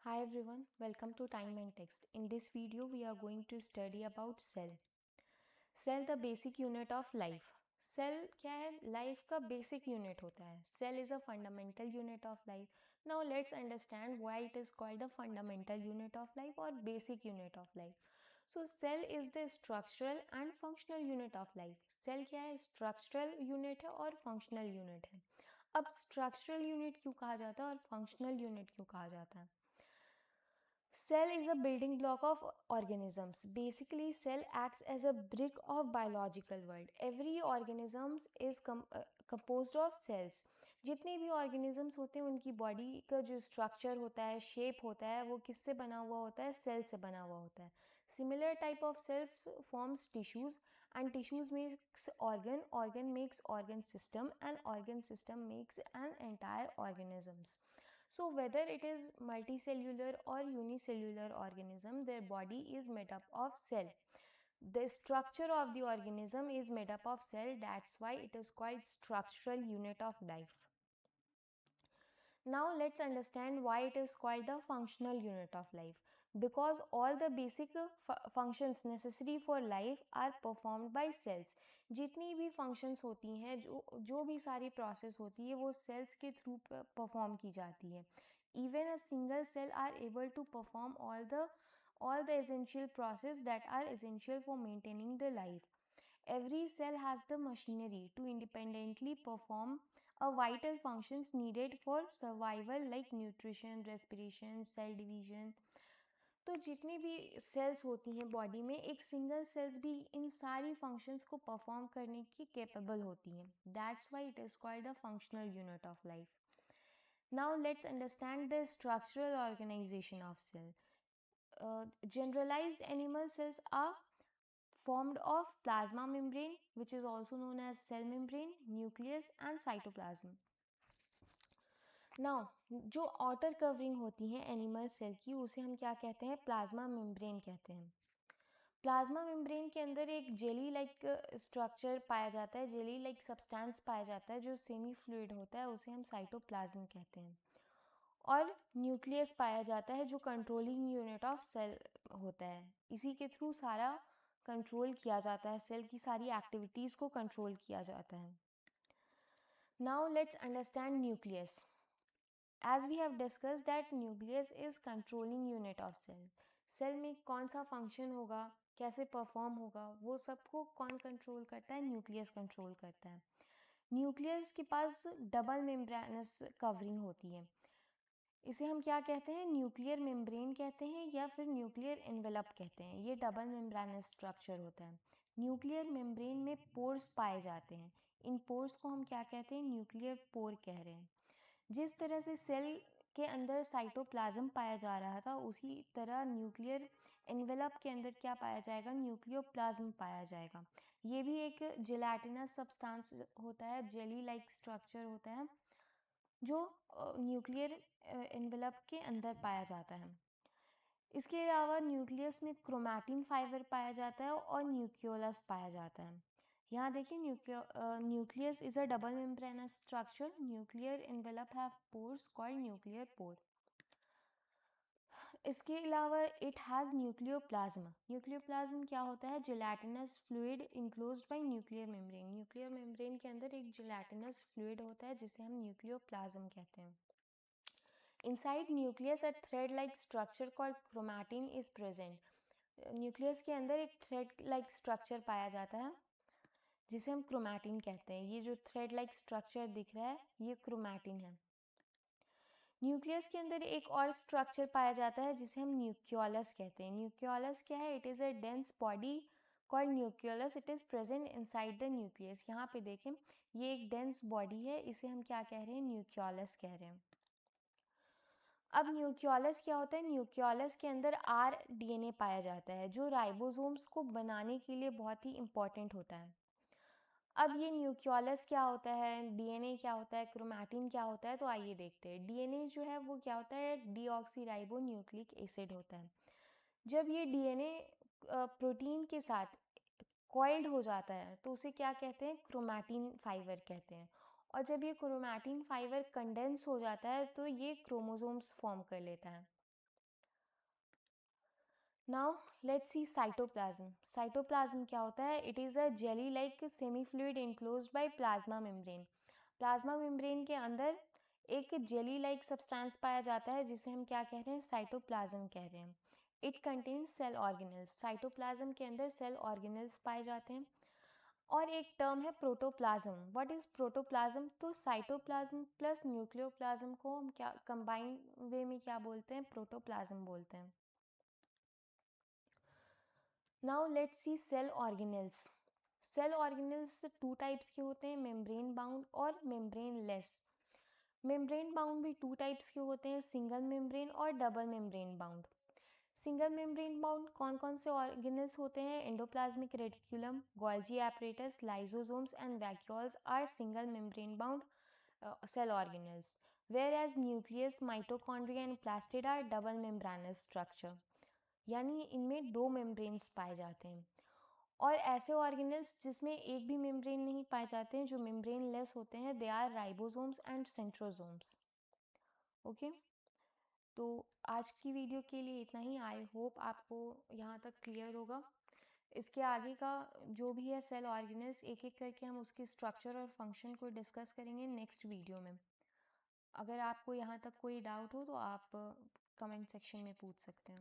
Hi everyone, welcome to Time and Text. In this video, we are going to study about cell. Cell the basic unit of life. Cell क्या है? Life का basic unit होता है. Cell is a fundamental unit of life. Now let's understand why it is called the fundamental unit of life or basic unit of life. So cell is the structural and functional unit of life. Cell क्या है? Structural unit है और functional unit है. अब structural unit क्यों कहा जाता है और functional unit क्यों कहा जाता है? Cell is a building block of organisms. Basically, cell acts as a brick of biological world. Every organisms is composed of cells. जितने भी organisms होते हैं उनकी body का जो structure होता है, shape होता है, वो किससे बना हुआ होता है? Cell से बना हुआ होता है. Similar type of cells forms tissues and tissues makes organ makes organ system and organ system makes an entire organisms. So whether it is multicellular or unicellular organism, their body is made up of cell. The structure of the organism is made up of cell. That's why it is called structural unit of life. Now let's understand why it is called the functional unit of life. Because all the basic functions necessary for life are performed by cells. जितनी भी functions होती हैं जो भी सारी process होती है वो cells के through perform की जाती है. Even a single cell are able to perform all the essential process that are essential for maintaining the life. Every cell has the machinery to independently perform a vital functions needed for survival like nutrition, respiration, cell division. तो जितनी भी sales होती हैं body में एक single sales भी इन सारी functions को परफॉर्म करने की कैपेबल होती हैं. That's why it is called the functional unit of life. Now let's understand the structural organisation of cell. Generalized animal cells are formed of plasma membrane, which is also known as cell membrane, nucleus and cytoplasm. Now, जो outer covering होती है animal cell की उसे हम क्या कहते हैं? Plasma membrane कहते हैं. प्लाज्मा मेम्ब्रेन के अंदर एक जेली लाइक स्ट्रक्चर पाया जाता है, जेली लाइक सब्सटेंस पाया जाता है जो सेमी फ्लूइड होता है, उसे हम साइटोप्लाज्म कहते हैं. और न्यूक्लियस पाया जाता है जो कंट्रोलिंग यूनिट ऑफ सेल होता है. इसी के थ्रू सारा कंट्रोल किया जाता है, सेल की सारी एक्टिविटीज़ को कंट्रोल किया जाता है. Now let's understand nucleus. As we have discussed that nucleus is controlling unit of cell. Cell में कौन सा फंक्शन होगा, कैसे परफॉर्म होगा, वो सबको कौन कंट्रोल करता है? न्यूक्लियस कंट्रोल करता है. न्यूक्लियस के पास डबल मेम्ब्रेनस कवरिंग होती है. इसे हम क्या कहते हैं? न्यूक्लियर मेम्ब्रेन कहते हैं या फिर न्यूक्लियर एनवेलप कहते हैं. ये डबल मेम्ब्रेनस स्ट्रक्चर होता है. न्यूक्लियर मेम्ब्रेन में पोर्स पाए जाते हैं. इन पोर्स को हम क्या कहते हैं? न्यूक्लियर पोर कह रहे हैं. जिस तरह से सेल के अंदर साइटोप्लाज्म पाया जा रहा था उसी तरह न्यूक्लियर एनवेलप के अंदर क्या पाया जाएगा? न्यूक्लियोप्लाज्म पाया जाएगा. ये भी एक जेलाटिनस सब्सटेंस होता है, जेली लाइक स्ट्रक्चर होता है जो न्यूक्लियर एनवेलप के अंदर पाया जाता है. इसके अलावा न्यूक्लियस में क्रोमैटिन फाइबर पाया जाता है और न्यूक्लियोलस पाया जाता है. यहाँ देखिए nucleus is a double membranous structure. Nuclear envelope have pores called nuclear pore. इसके अलावा इट हैज़ न्यूक्लियोप्लाज्म. न्यूक्लियोप्लाज्म क्या होता है? Gelatinous fluid enclosed by nuclear membrane. Nuclear membrane के अंदर एक जेलाटिनस फ्लूइड होता है जिसे हम न्यूक्लियोप्लाज्म कहते हैं. Inside nucleus a thread like structure called chromatin is present. Nucleus के अंदर एक थ्रेड लाइक स्ट्रक्चर पाया जाता है जिसे हम क्रोमैटिन कहते हैं. ये जो थ्रेड लाइक स्ट्रक्चर दिख रहा है ये क्रोमैटिन है. न्यूक्लियस के अंदर एक और स्ट्रक्चर पाया जाता है जिसे हम न्यूक्लियोलस कहते हैं. न्यूक्लियोलस क्या है? It is a dense body called nucleolus. It is present inside the nucleus. यहाँ पे देखें ये एक डेंस बॉडी है, इसे हम क्या कह रहे हैं? न्यूक्लियोलस कह रहे हैं. अब न्यूक्लियोलस क्या होता है? न्यूक्लियोलस के अंदर आरडीएनए पाया जाता है जो राइबोसोम्स को बनाने के लिए बहुत ही इम्पॉर्टेंट होता है. अब ये न्यूक्लियोलस क्या होता है, डीएनए क्या होता है, क्रोमैटिन क्या होता है, तो आइए देखते हैं. डीएनए जो है वो क्या होता है? डीऑक्सीराइबो न्यूक्लिक एसिड होता है. जब ये डीएनए प्रोटीन के साथ कॉइल्ड हो जाता है तो उसे क्या कहते हैं? क्रोमैटिन फाइबर कहते हैं. और जब ये क्रोमैटिन फाइबर कंडेंस हो जाता है तो ये क्रोमोसोम्स फॉर्म कर लेता है. Now let's C cytoplasm. Cytoplasm क्या होता है? It is a jelly like semi fluid enclosed by plasma membrane. Plasma membrane के अंदर एक जेली लाइक सब्सटेंस पाया जाता है जिसे हम क्या कह रहे हैं? साइटोप्लाज्म कह रहे हैं। It contains cell organelles. Cytoplasm के अंदर सेल ऑर्गेनल्स पाए जाते हैं। और एक टर्म है प्रोटोप्लाज्म। What is protoplasm? तो साइटोप्लाज्म प्लस न्यूक्लियोप्लाज्म को हम क्या कंबाइन वे में क्या बोलते हैं? प्रोटोप्लाज्म बोलते हैं। Now let's see cell organelles. Cell organelles two types के होते हैं, मेम्ब्रेन बाउंड और मेम्ब्रेन लेस। मेम्ब्रेन बाउंड भी टू टाइप्स के होते हैं, सिंगल मेम्ब्रेन और double membrane bound. Single membrane bound कौन कौन से ऑर्गेनल्स होते हैं? Endoplasmic reticulum, Golgi apparatus, lysosomes and vacuoles are single membrane bound cell organelles, whereas nucleus, mitochondria and plastid are double membranous structure, यानी इनमें दो membranes पाए जाते हैं। और ऐसे ऑर्गेनल्स जिसमें एक भी मेम्ब्रेन नहीं पाए जाते हैं, जो मेम्ब्रेन लेस होते हैं, they are ribosomes and centrosomes. Okay, तो आज की वीडियो के लिए इतना ही। आई होप आपको यहाँ तक क्लियर होगा। इसके आगे का जो भी है सेल ऑर्गेनल्स, एक एक करके हम उसकी स्ट्रक्चर और फंक्शन को डिस्कस करेंगे नेक्स्ट वीडियो में। अगर आपको यहाँ तक कोई डाउट हो तो आप कमेंट सेक्शन में पूछ सकते हैं।